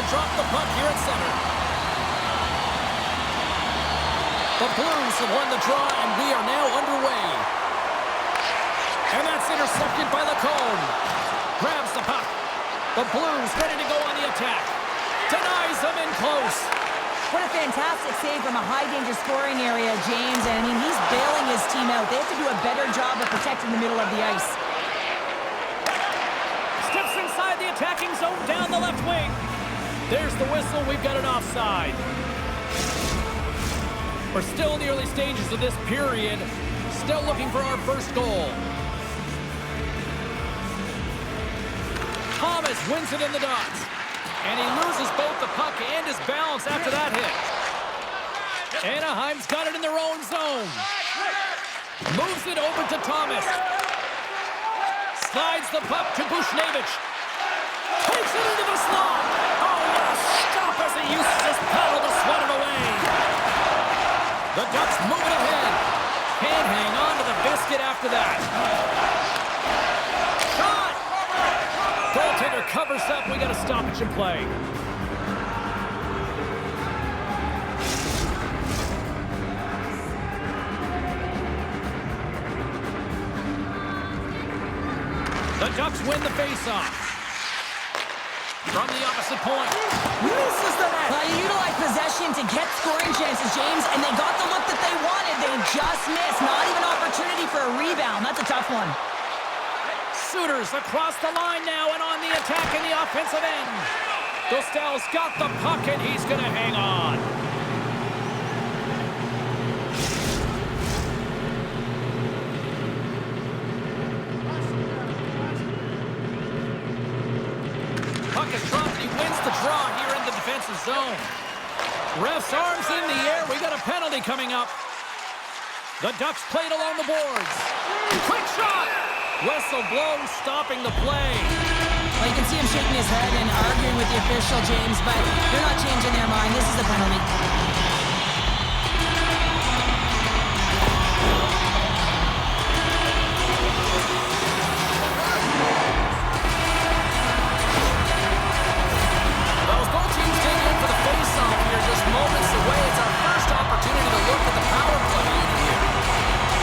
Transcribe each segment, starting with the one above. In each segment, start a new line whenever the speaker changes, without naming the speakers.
drop the puck here at center. The Blues have won the draw, and we are now underway. And that's intercepted by Lacombe. Grabs the puck. The Blues ready to go on the attack. Denies them in close.
What a fantastic save from a high-danger scoring area, James. And, I mean, he's bailing his team out. They have to do a better job of protecting the middle of the ice.
Steps inside the attacking zone down the left wing. There's the whistle. We've got an offside. We're still in the early stages of this period. Still looking for our first goal. Thomas wins it in the dots. And he loses both the puck and his balance after that hit. Anaheim's got it in their own zone. Moves it over to Thomas. Slides the puck to Bushnevich. Takes it into the slot. Oh, what a stop as he uses his paddle to sweat it away. The Ducks move it ahead. Can't hang on to the biscuit after that. Shot! Goaltender covers up. We got a stoppage in play. The Ducks win the faceoff. From the opposite point.
Misses the net. You utilize possession to get scoring chances, James, and they got the look that they wanted. They just missed. Not even opportunity for a rebound. That's a tough one.
Souters across the line now and on the attack in the offensive end. Dostal's got the puck and he's going to hang on. Puck is dropped and he wins the draw here in the defensive zone. Ref's arms in the air. We got a penalty coming up. The Ducks played along the boards. Quick shot! Whistle blows, stopping the play.
Well, you can see him shaking his head and arguing with the official, James, but they're not changing their mind. This is a penalty.
Well, as both teams take in for the face-off here, just moments away. It's our first opportunity to look at the power play here.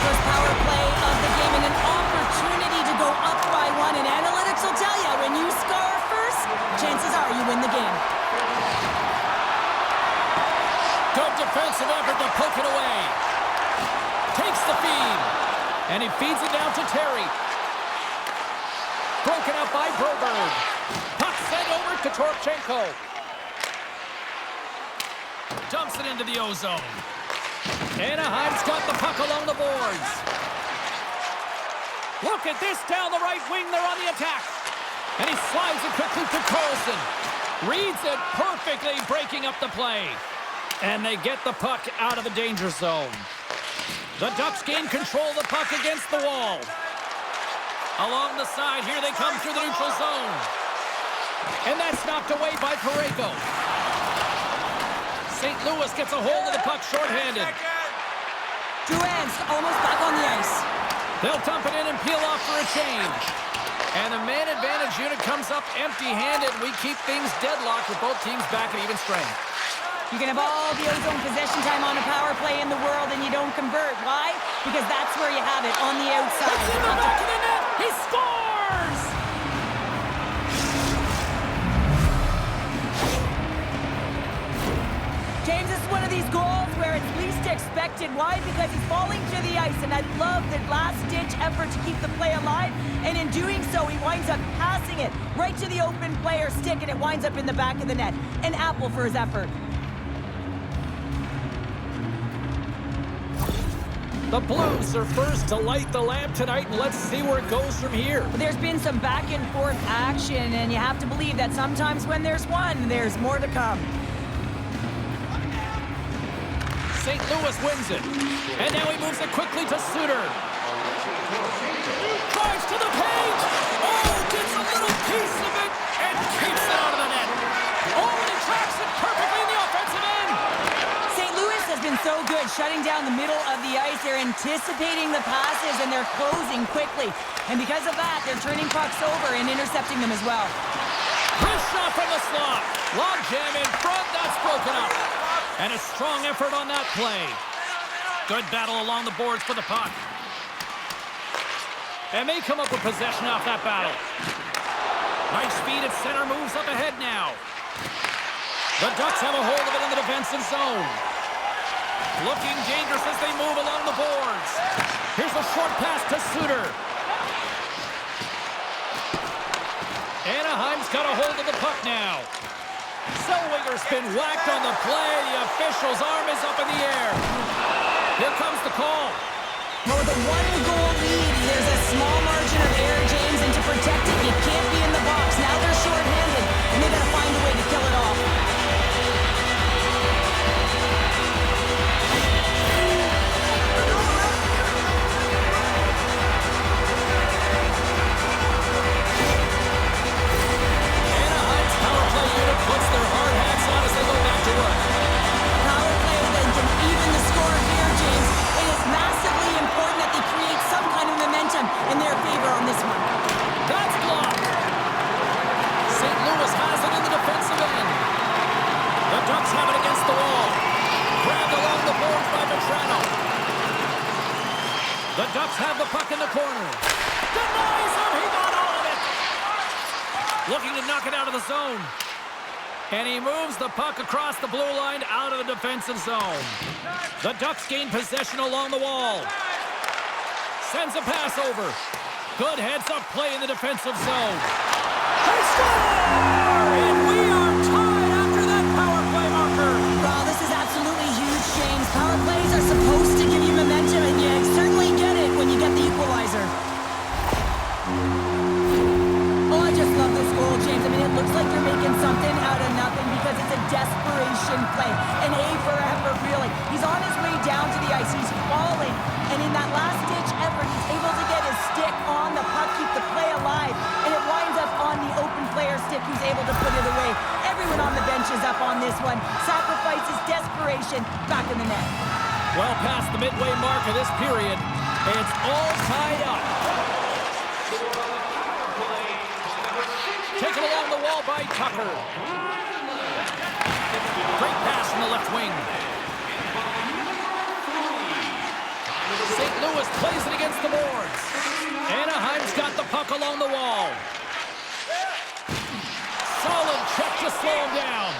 First power play of the game and an opportunity to go up by one. And analytics will tell you, when you score first, chances are you win the game.
Good defensive effort to poke it away. Takes the feed. And he feeds it down to Terry. Broken up by Broberg. Puck sent over to Torchenko. Dumps it into the O-zone. Anaheim's got the puck along the boards. Look at this down the right wing. They're on the attack. And he slides it quickly to Carlson. Reads it perfectly, breaking up the play. And they get the puck out of the danger zone. The Ducks gain control of the puck against the wall. Along the side, here they come through the neutral zone. And that's knocked away by Parayko. St. Louis gets a hold of the puck shorthanded.
Duane's almost back on the ice.
They'll dump it in and peel off for a change. And the man advantage unit comes up empty-handed. We keep things deadlocked with both teams back at even strength.
You can have all the ozone possession time on a power play in the world and you don't convert. Why? Because that's where you have it, on the outside.
It's in the back of the net. He scores!
James, this is one of these goals where it's least expected. Why? Because he's falling to the ice, and I love the last-ditch effort to keep the play alive. And in doing so, he winds up passing it right to the open player stick, and it winds up in the back of the net. An apple for his effort.
The Blues are first to light the lamp tonight, and let's see where it goes from here.
There's been some back-and-forth action, and you have to believe that sometimes when there's one, there's more to come.
St. Louis wins it. And now he moves it quickly to Suter. Drives to the paint. Oh, gets a little piece of it and keeps it out of the net. Oh, and he tracks it perfectly in the offensive end.
St. Louis has been so good shutting down the middle of the ice. They're anticipating the passes and they're closing quickly. And because of that, they're turning pucks over and intercepting them as well.
Wrist shot from the slot. Log jam in front. That's broken up. And a strong effort on that play. Good battle along the boards for the puck. And they come up with possession off that battle. Nice speed at center, moves up ahead now. The Ducks have a hold of it in the defensive zone. Looking dangerous as they move along the boards. Here's a short pass to Suter. Anaheim's got a hold of the puck now. Zellweger's been whacked on the play. The official's arm is up in the air. Here comes the call.
Well, with a one-goal lead, there's a small margin of error, James, and to protect it, you can't be in the box. Now they're shorthanded, and they got to find a way to kill it off.
Anaheim's power play unit puts their hard hats on as they go back to work.
Power play then can even the score here, James. It is massively important that they create some kind of momentum in their favor on this one.
That's blocked. St. Louis has it in the defensive end. The Ducks have it against the wall. Grabbed along the boards by Vetrano. The Ducks have the puck in the corner. Denies him. He got all of it. Looking to knock it out of the zone. And he moves the puck across the blue line out of the defensive zone. The Ducks gain possession along the wall. Sends a pass over. Good heads-up play in the defensive zone. They score! And we are tied after that power play marker.
Well, this is absolutely huge, James. Power plays are supposed to give you momentum, and you certainly get it when you get the equalizer. Oh, I just love this goal, James. I mean, it looks like you're making something out of nothing because it's a desperation play. An A for effort, really. He's on his way down to the ice. He's falling. And in that last-ditch effort, he's able to get his stick on the puck, keep the play alive, and it winds up on the open player stick who's able to put it away. Everyone on the bench is up on this one. Sacrifices, desperation, back in the net.
Well past the midway mark of this period, it's all tied up. Taken along the wall by Tucker. Great pass from the left wing. St. Louis plays it against the boards. Anaheim's got the puck along the wall. Solid check to slow him down.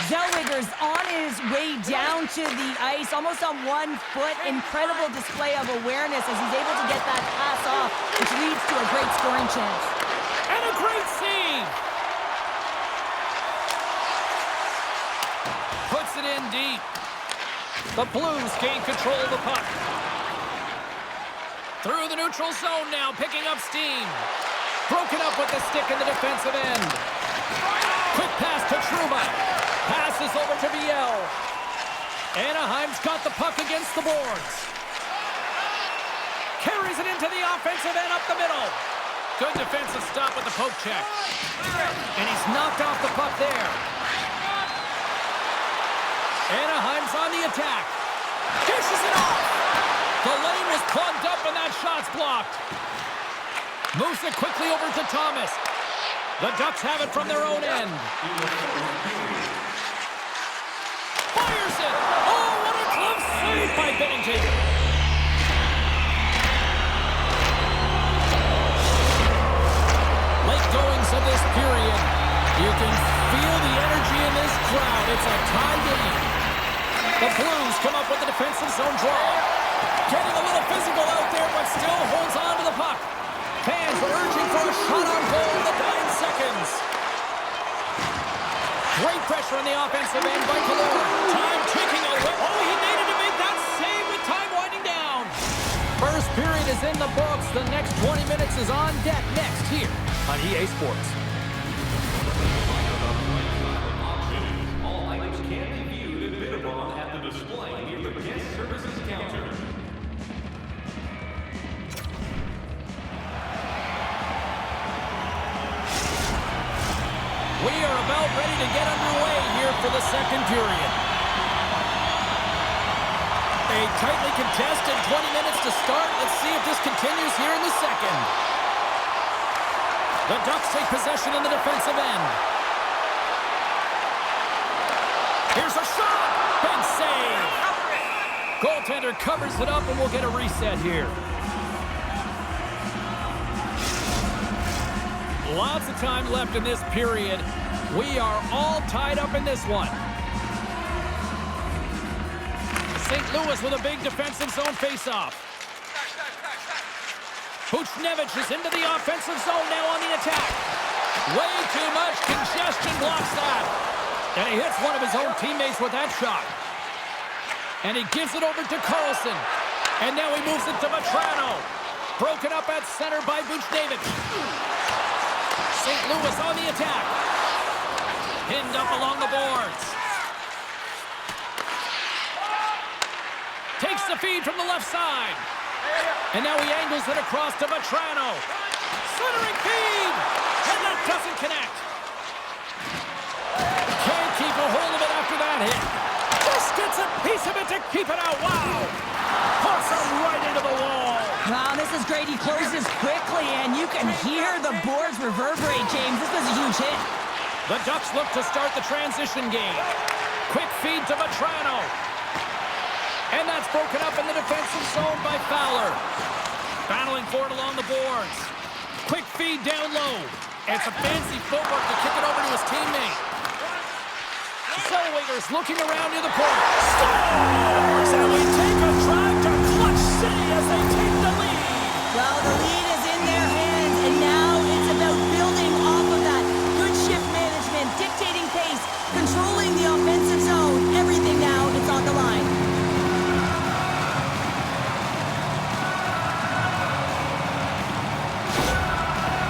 Zellweger's on his way down to the ice, almost on 1 foot. Incredible display of awareness as he's able to get that pass off, which leads to a great scoring chance.
And a great save. Puts it in deep. The Blues gain control of the puck. Through the neutral zone now, picking up steam. Broken up with the stick in the defensive end. Quick pass to Trouba. Passes over to Biel. Anaheim's got the puck against the boards. Carries it into the offensive end up the middle. Good defensive stop with the poke check. And he's knocked off the puck there. Anaheim's on the attack. Dishes it off. The lane was plugged up and that shot's blocked. Moves it quickly over to Thomas. The Ducks have it from their own end. Fires it! Oh, what a glove save by Bennington! Late goings of this period. You can feel the energy in this crowd. It's a tie game. The Blues come up with the defensive zone draw. Getting a little physical out there, but still holds on to the puck. Fans are urging for a shot on goal in the dying seconds. Great pressure on the offensive end by Kalor. Time ticking away. Oh, he needed to make that save with time winding down. First period is in the books. The next 20 minutes is on deck next here on EA Sports.
All items can be viewed and bid upon at the display near the guest services counter.
We are about ready to get underway here for the second period. A tightly contested 20 minutes to start. Let's see if this continues here in the second. The Ducks take possession in the defensive end. save. Goaltender covers it up, and we'll get a reset here. Lots of time left in this period. We are all tied up in this one. St. Louis with a big defensive zone faceoff. Buchnevich is into the offensive zone now on the attack. Way too much congestion blocks that. And he hits one of his own teammates with that shot. And he gives it over to Carlson. And now he moves it to Vatrano. Broken up at center by Buchnevich. St. Louis on the attack. Pinned up along the boards. Takes the feed from the left side. And now he angles it across to Vatrano. Centering feed. And that doesn't connect. Can't keep a hold of it after that hit. Just gets a piece of it to keep it out. Wow. Puts it right into the wall.
Wow, this is great. He closes quickly, and you can hear the boards reverberate, James. This was a huge hit.
The Ducks look to start the transition game. Quick feed to Vatrano. And that's broken up in the defensive zone by Fowler. Battling for it along the boards. Quick feed down low. And some fancy footwork to kick it over to his teammate. Zellweger's looking around near the point. Scores! And we take a drive to Clutch City as they take the lead.
Well, the lead is in their hands, and now it's about building off of that. Good shift management, dictating pace, controlling the offensive zone. Everything now, it's on the line.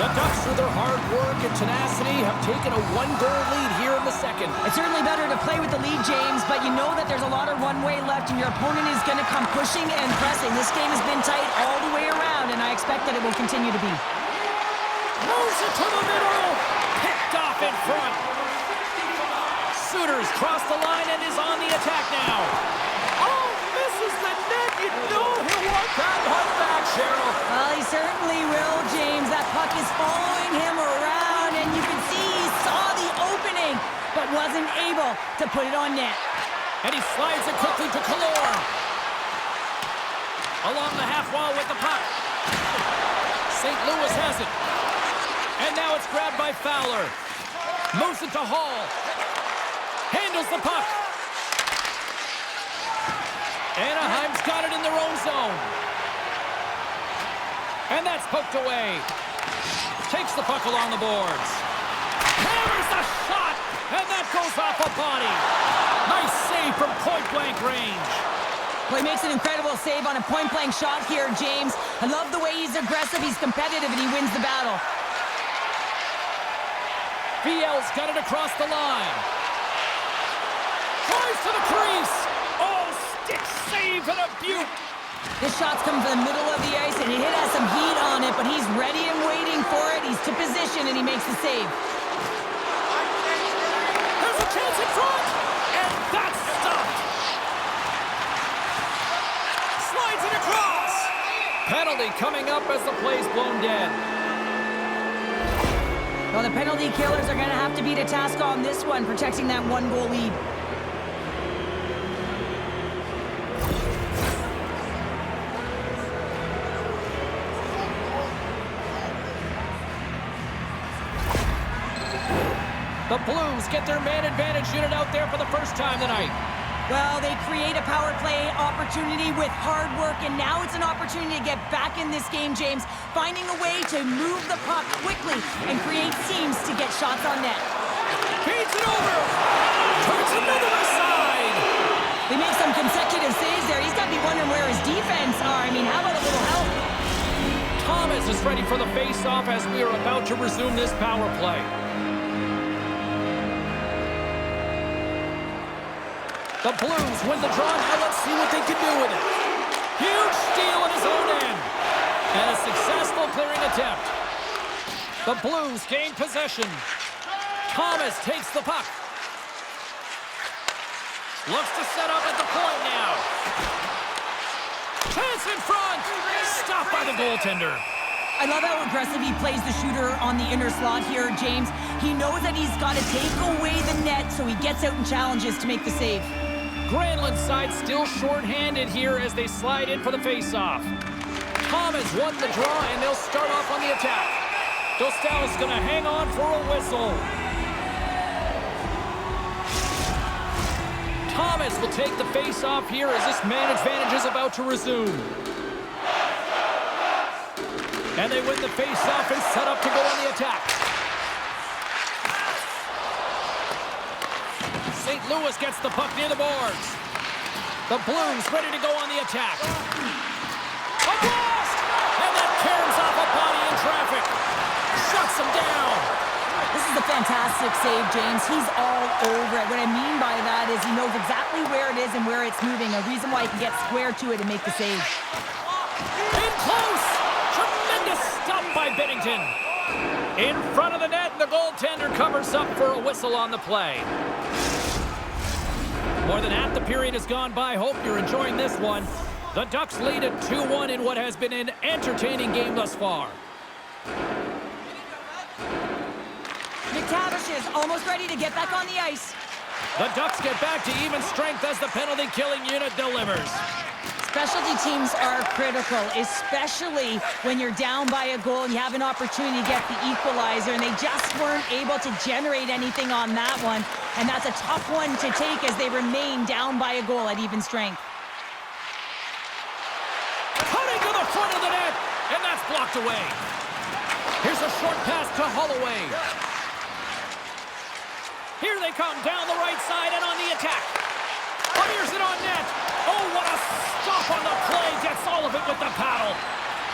The Ducks, through their hard work and tenacity, have taken a one-goal lead here in the second.
It's certainly better to play with the lead, James, but you know that there's a lot of runway left, and your opponent is going to come pushing and pressing. This game has been tight all the way around, and I expect that it will continue to be.
Moves it to the middle. Picked off in front. Suter's crossed the line and is on the attack now. Oh, misses the net. You know he'll want that one back, Cheryl.
Well, he certainly will, James. That puck is following him around, and you can see he saw the opening, but wasn't able to put it on net.
And he slides it quickly to Killorn. Along the half wall with the puck. St. Louis has it. And now it's grabbed by Fowler. Moves it to Hall. Handles the puck. Anaheim's got it in their own zone. And that's poked away. Takes the puck along the boards. Hammers the shot. And that goes off a body. Nice save from point-blank range.
Well, he makes an incredible save on a point-blank shot here, James. I love the way he's aggressive, he's competitive, and he wins the battle.
Viel's got it across the line. Tries to the crease. Oh, stick save and a beaut.
This shot's coming from the middle of the ice, and it has some heat on it, but he's ready and waiting for it. He's to position, and he makes the save.
There's a chance in front, and that's stopped. Slides it across. Penalty coming up as the play's blown dead.
Well, the penalty killers are going to have to beat a task on this one, protecting that one-goal lead.
The Blues get their man advantage unit out there for the first time tonight.
Well, they create a power play opportunity with hard work, and now it's an opportunity to get back in this game, James, finding a way to move the puck quickly and create seams to get shots on net.
Feeds it over. Turns another aside.
They make some consecutive saves there. He's got to be wondering where his defense are. I mean, how about a little help?
Thomas is ready for the face-off as we are about to resume this power play. The Blues win the draw. Now let's see what they can do with it. Huge steal at his own end. And a successful clearing attempt. The Blues gain possession. Thomas takes the puck. Looks to set up at the point now. Chance in front. Stopped by the goaltender.
I love how aggressive he plays the shooter on the inner slot here, James. He knows that he's got to take away the net, so he gets out and challenges to make the save.
Granlund's side still shorthanded here as they slide in for the faceoff. Thomas won the draw, and they'll start off on the attack. Dostal's going to hang on for a whistle. Thomas will take the faceoff here as this man advantage is about to resume. And they win the faceoff and set up to go on the attack. St. Louis gets the puck near the boards. The Blues ready to go on the attack. A blast! And that caroms off a body in traffic. Shuts him down.
This is a fantastic save, James. He's all over it. What I mean by that is he knows exactly where it is and where it's moving. A reason why he can get square to it and make the save.
In close! Tremendous stop by Binnington. In front of the net, the goaltender covers up for a whistle on the play. More than half the period has gone by. Hope you're enjoying this one. The Ducks lead at 2-1 in what has been an entertaining game thus far.
McTavish is almost ready to get back on the ice.
The Ducks get back to even strength as the penalty-killing unit delivers.
Specialty teams are critical, especially when you're down by a goal and you have an opportunity to get the equalizer, and they just weren't able to generate anything on that one. And that's a tough one to take as they remain down by a goal at even strength.
Cutting to the front of the net, and that's blocked away. Here's a short pass to Holloway. Here they come down the right side and on the attack. Fires it on net. Oh, what a stop on the play. Gets all of it with the paddle.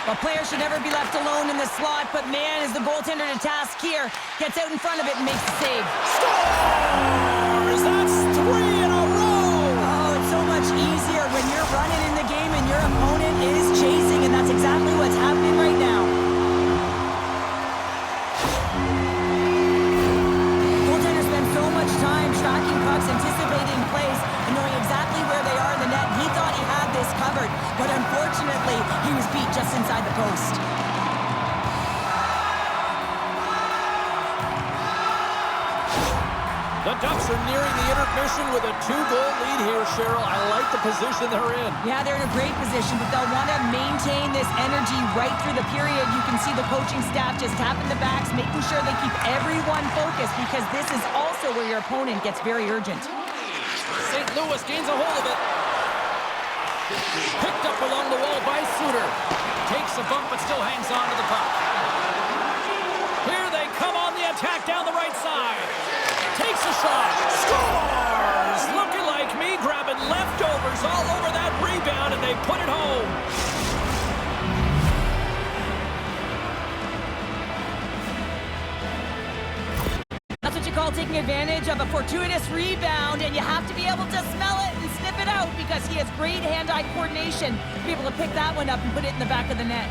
A player should never be left alone in the slot, but man, is the goaltender to task here. Gets out in front of it and makes the save.
Scores! That's 3 in a row!
Oh, it's so much easier when you're running in the game and your opponent is chasing, and that's exactly what's happening right now. Goaltender spends so much time tracking pucks, anticipating plays, and knowing exactly where they are in the net. He thought he had this covered, but unfortunately, he was beat just inside the post.
The Ducks are nearing the intermission with a 2-goal lead here, Cheryl. I like the position they're in.
Yeah, they're in a great position, but they'll want to maintain this energy right through the period. You can see the coaching staff just tapping the backs, making sure they keep everyone focused, because this is also where your opponent gets very urgent.
St. Louis gains a hold of it. Picked up along the wall by Suter. Takes a bump but still hangs on to the puck. Here they come on the attack down the right side. Takes a shot. Scores! Looking like me, grabbing leftovers all over that rebound, and they put it home.
That's what you call taking advantage of a fortuitous rebound, and you have to be able to smell it and sniff it out because he has great hand-eye coordination to be able to pick that one up and put it in the back of the net.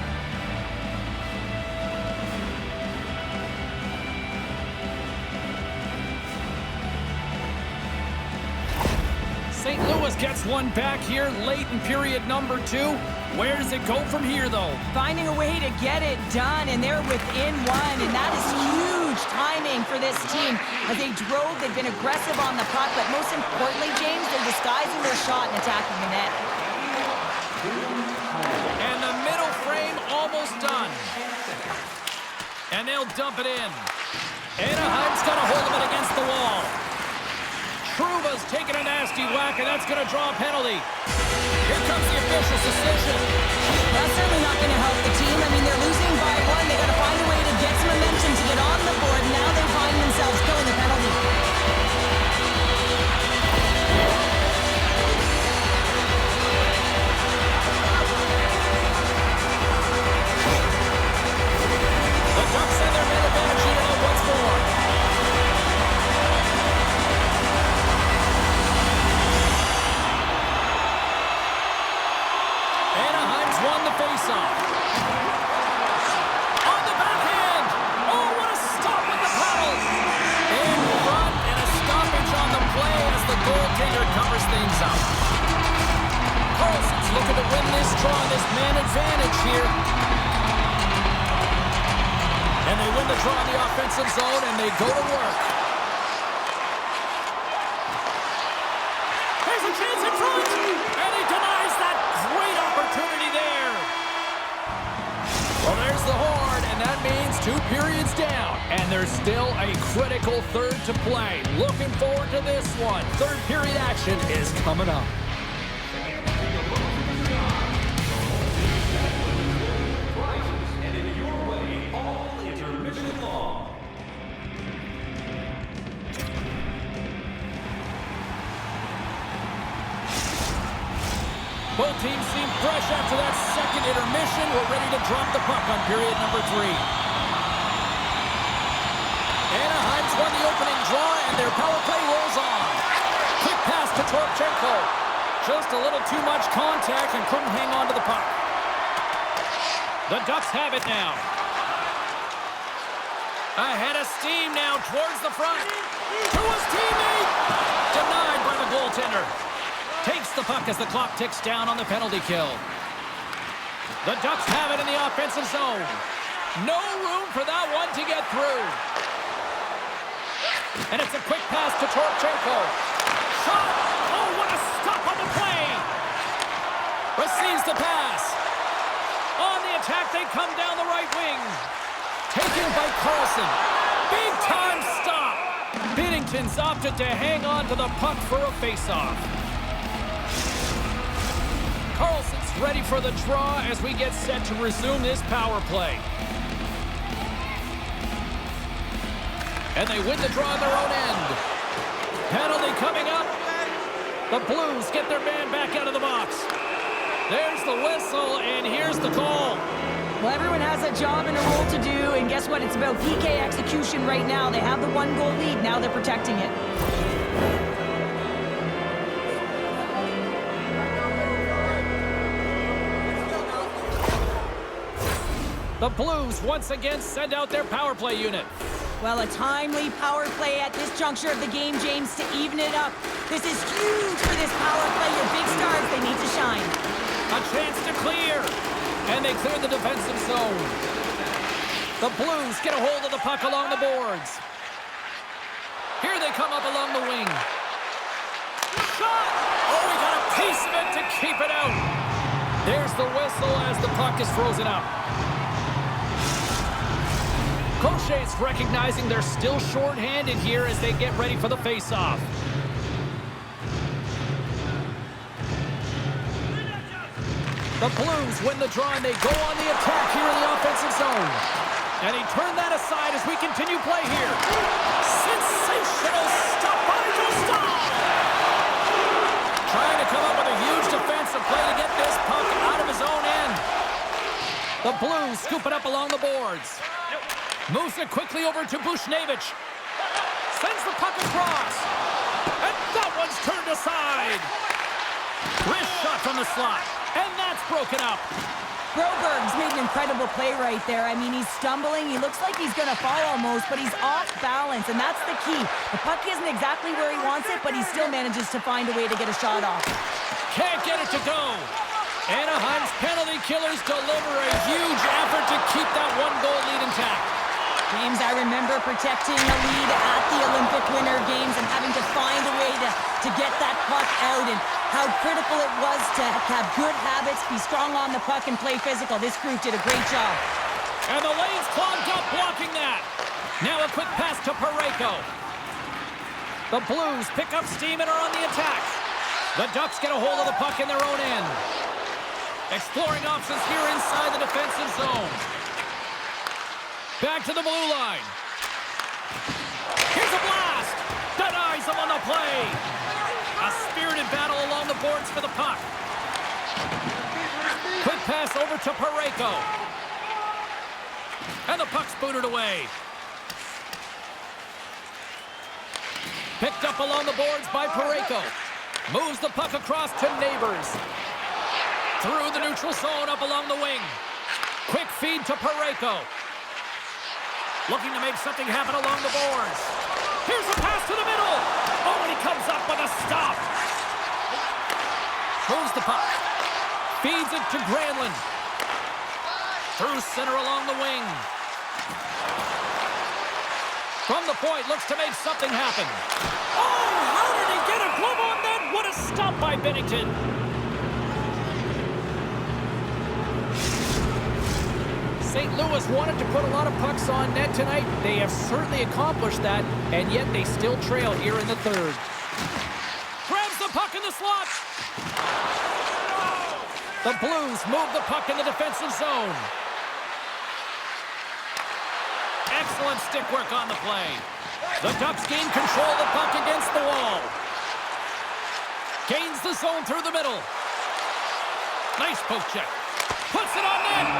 St. Louis gets one back here late in period number 2. Where does it go from here, though?
Finding a way to get it done, and they're within one, and that is huge timing for this team. As they drove, they've been aggressive on the puck, but most importantly, James, they're disguising their shot and attacking the net.
And the middle frame almost done. And they'll dump it in. Anaheim's got a hold of it against the wall. Trouba's taking a nasty whack, and that's going to draw a penalty. Here comes the official's decision.
That's certainly not going to help the team. I mean, they're losing by 1. They got to find a way to get some momentum to get on the board. Now they find themselves killing the penalty.
The Ducks and their man advantage here once more. Anaheim's won the faceoff. On the backhand. Oh, what a stop with the paddles. In front, and a stoppage on the play as the goaltender covers things up. Carlson's looking to win this draw, this man advantage here. And they win the draw in the offensive zone, and they go to work. Here's a chance. It's 2 periods down, and there's still a critical third to play. Looking forward to this one. Third period action is coming up. Both teams seem fresh after that second intermission. We're ready to drop the puck on period number 3. Anaheim's won the opening draw, and their power play rolls on. Quick pass to Torchenko. Just a little too much contact and couldn't hang on to the puck. The Ducks have it now. Ahead of steam now towards the front. To his teammate. Denied by the goaltender. Takes the puck as the clock ticks down on the penalty kill. The Ducks have it in the offensive zone. No room for that one to get through. And it's a quick pass to Torchenko. Shot! Oh, what a stop on the play! Receives the pass. On the attack, they come down the right wing. Taken by Carlson. Big time stop. Binnington's opted to hang on to the puck for a face-off. Carlson's ready for the draw as we get set to resume this power play. And they win the draw on their own end. Penalty coming up. The Blues get their man back out of the box. There's the whistle, and here's the call.
Well, everyone has a job and a role to do, and guess what? It's about PK execution right now. They have the 1-goal lead. Now they're protecting it.
The Blues once again send out their power play unit.
Well, a timely power play at this juncture of the game, James, to even it up. This is huge for this power play. Your big stars, they need to shine.
A chance to clear. And they clear the defensive zone. The Blues get a hold of the puck along the boards. Here they come up along the wing. Shot! Oh, we got a piece of it to keep it out. There's the whistle as the puck is frozen up. Crochet's recognizing they're still short-handed here as they get ready for the face-off. The Blues win the draw and they go on the attack here in the offensive zone. And he turned that aside as we continue play here. Sensational stop by Dostal! Trying to come up with a huge defensive play to get this puck out of his own end. The Blues scoop it up along the boards. Moves it quickly over to Bushnevich. Sends the puck across. And that one's turned aside. Wrist shot from the slot. And that's broken up.
Broberg's made an incredible play right there. I mean, he's stumbling. He looks like he's going to fall almost, but he's off balance, and that's the key. The puck isn't exactly where he wants it, but he still manages to find a way to get a shot off.
Can't get it to go. Anaheim's penalty killers deliver a huge effort to keep that 1-goal lead intact.
James, I remember protecting a lead at the Olympic Winter Games and having to find a way to get that puck out, and how critical it was to have good habits, be strong on the puck, and play physical. This group did a great job.
And the lane's clogged up blocking that. Now a quick pass to Parayko. The Blues pick up steam and are on the attack. The Ducks get a hold of the puck in their own end. Exploring options here inside the defensive zone. Back to the blue line. Here's a blast. Denies him on the play. A spirited battle along the boards for the puck. Quick pass over to Parayko. And the puck's booted away. Picked up along the boards by Parayko. Moves the puck across to Neighbors. Through the neutral zone up along the wing. Quick feed to Parayko. Looking to make something happen along the boards. Here's a pass to the middle. Oh, and he comes up with a stop. Moves the puck. Feeds it to Granlund. Through center along the wing. From the point, looks to make something happen. Oh, how did he get a glove on that? What a stop by St. Louis wanted to put a lot of pucks on net tonight. They have certainly accomplished that, and yet they still trail here in the third. Grabs the puck in the slot. The Blues move the puck in the defensive zone. Excellent stick work on the play. The Ducks gain control of the puck against the wall. Gains the zone through the middle. Nice poke check. Puts it on net.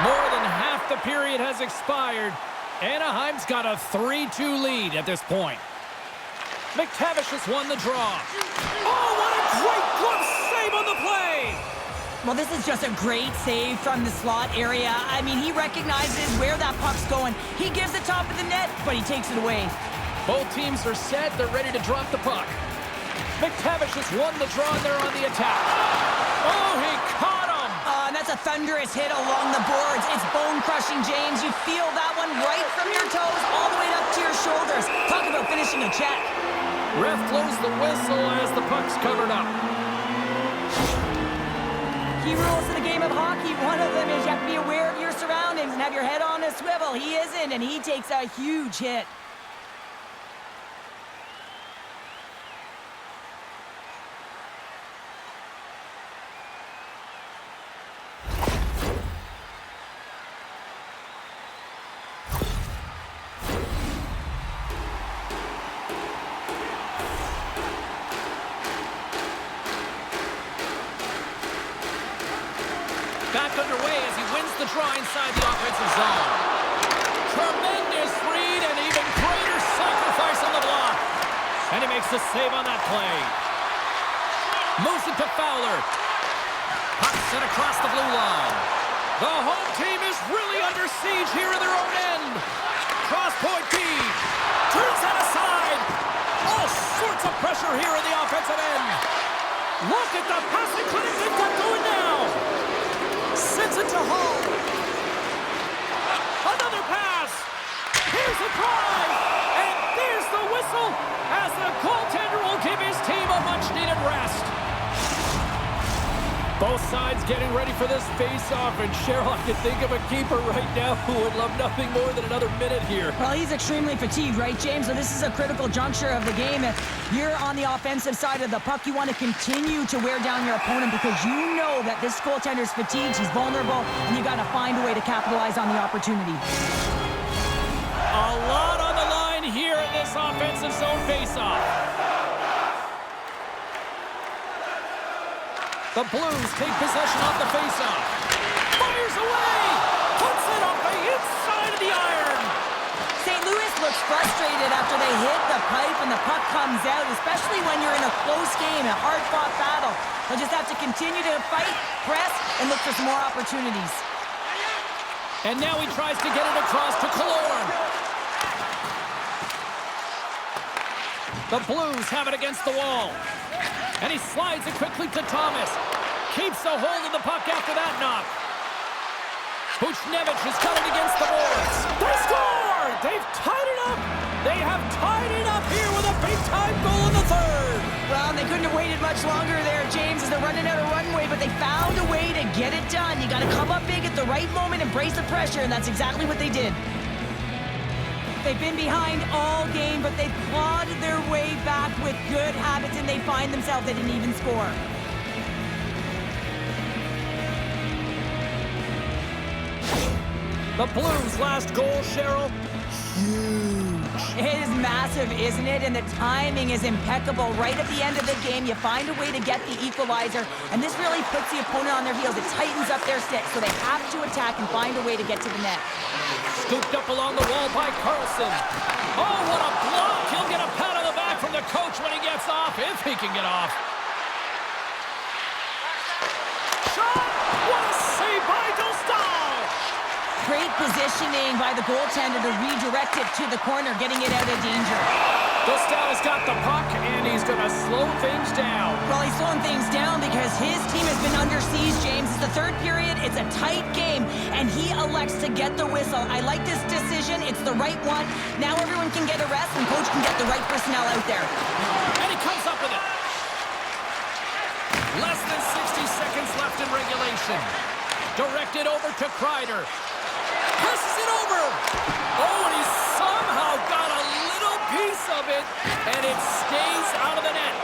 More than half the period has expired. Anaheim's got a 3-2 lead at this point. McTavish has won the draw. Oh, what a great glove save on the play!
Well, this is just a great save from the slot area. I mean, he recognizes where that puck's going. He gives the top of the net, but he takes it away.
Both teams are set. They're ready to drop the puck. McTavish has won the draw, and they're on the attack. Oh, he caught him!
And that's a thunderous hit along the boards. It's bone-crushing, James. You feel that one right from your toes all the way up to your shoulders. Talk about finishing a check.
Ref blows the whistle as the puck's covered up.
Key rules in the game of hockey. One of them is you have to be aware of your surroundings and have your head on a swivel. He isn't, and he takes a huge hit.
Back underway as he wins the draw inside the offensive zone. Tremendous read and even greater sacrifice on the block. And he makes the save on that play. Moves it to Fowler. Puck set across the blue line. The home team is really under siege here in their own end. Cross point B. Turns that aside. All sorts of pressure here in the offensive end. Look at the passing clinic they've got going now. Sends it to Hall. Another pass. Here's a drive. And there's the whistle as the goaltender will give his team a much-needed rest. Both sides getting ready for this face-off, and Cheryl, I can think of a keeper right now who would love nothing more than another minute here.
Well, he's extremely fatigued, right, James? So this is a critical juncture of the game. If you're on the offensive side of the puck, you want to continue to wear down your opponent because you know that this goaltender's fatigued, he's vulnerable, and you got to find a way to capitalize on the opportunity.
A lot on the line here in this offensive zone face-off. The Blues take possession off the faceoff. Fires away! Puts it up the inside of the iron!
St. Louis looks frustrated after they hit the pipe and the puck comes out, especially when you're in a close game, a hard-fought battle. They'll just have to continue to fight, press, and look for some more opportunities.
And now he tries to get it across to Killorn. The Blues have it against the wall. And he slides it quickly to Thomas. Keeps a hold of the puck after that knock. Buchnevich has got it against the boards. They score! They've tied it up! They have tied it up here with a big-time goal in the third.
Well, they couldn't have waited much longer there, James, as they're running out of runway, but they found a way to get it done. You got to come up big at the right moment and brace the pressure, and that's exactly what they did. They've been behind all game, but they've clawed their way back with good habits, and they find themselves at an even score.
The Blues' last goal, Cheryl, huge.
It is massive, isn't it? And the timing is impeccable. Right at the end of the game, you find a way to get the equalizer, and this really puts the opponent on their heels. It tightens up their stick, so they have to attack and find a way to get to the net.
Scooped up along the wall by Carlson. Oh, what a block! He'll get a pat on the back from the coach when he gets off, if he can get off. Shot! What a save by Dostal!
Great positioning by the goaltender to redirect it to the corner, getting it out of danger.
Dostal's got the puck, and he's going to slow things down.
Well, he's slowing things down because his team has been under siege, James. It's the third period. It's a tight game, and he elects to get the whistle. I like this decision. It's the right one. Now everyone can get a rest, and coach can get the right personnel out there.
And he comes up with it. Less than 60 seconds left in regulation. Directed over to Kreider. Passes it over. Oh, and he somehow got a little piece of it, and it stays out of the net.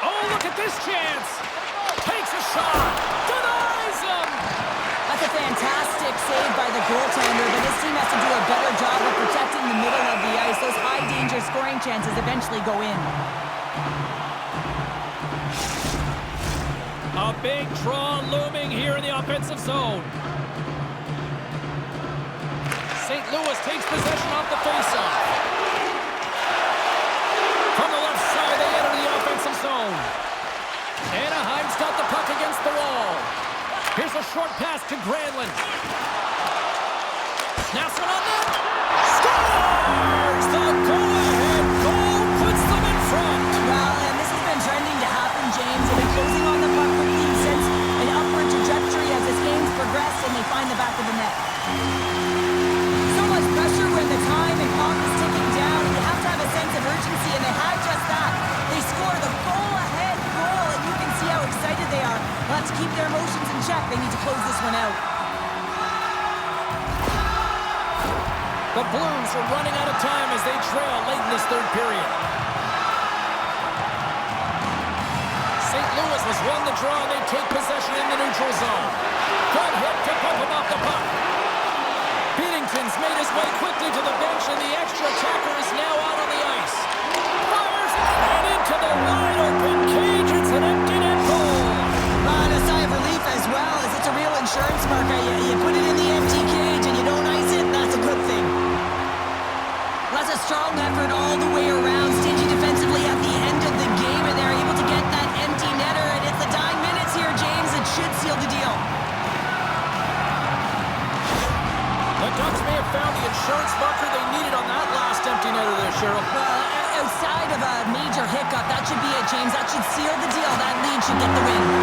Oh, look at this chance. Takes a shot. Denies him.
That's a fantastic save by the goaltender, but his team has to do a better job of protecting the middle of the ice. Those high-danger scoring chances eventually go in.
A big draw looming here in the offensive zone. St. Louis takes possession off the faceoff. From the left side, they enter the offensive zone. Anaheim's got the puck against the wall. Here's a short pass to Granlund. Snaps one on net. Scores! The go-ahead goal puts them in front.
Well, and this has been trending to happen, James. They've been closing on the puck for teams since an upward trajectory as this game's progressed, and they find the back of the net. So much pressure when the time and clock is ticking down, and you have to have a sense of urgency, and they have just that. They score the goal-ahead goal, and you can see how excited they are. Let's keep their emotions in check. They need to close this one out.
The Blues are running out of time as they trail late in this third period. St. Louis has won the draw, and they take possession in the neutral zone. Good hit to pump him off the puck. Binnington's made his way quickly to the bench, and the extra attacker is now out on the ice. Fires and into the wide-open cage. It's an empty net goal.
And a sigh of relief as well, as it's a real insurance marker. You put it in the empty cage and you don't ice it, that's a good thing. That's a strong effort all the way around. Stingy defensively at the end of the game, and they're able to get that empty netter, and it's the dying minutes here, James. It should seal the deal.
The Ducks may have found the insurance marker they needed on that last empty netter there, Cheryl.
Outside of a major hiccup, that should be it, James. That should seal the deal. That lead should get the win.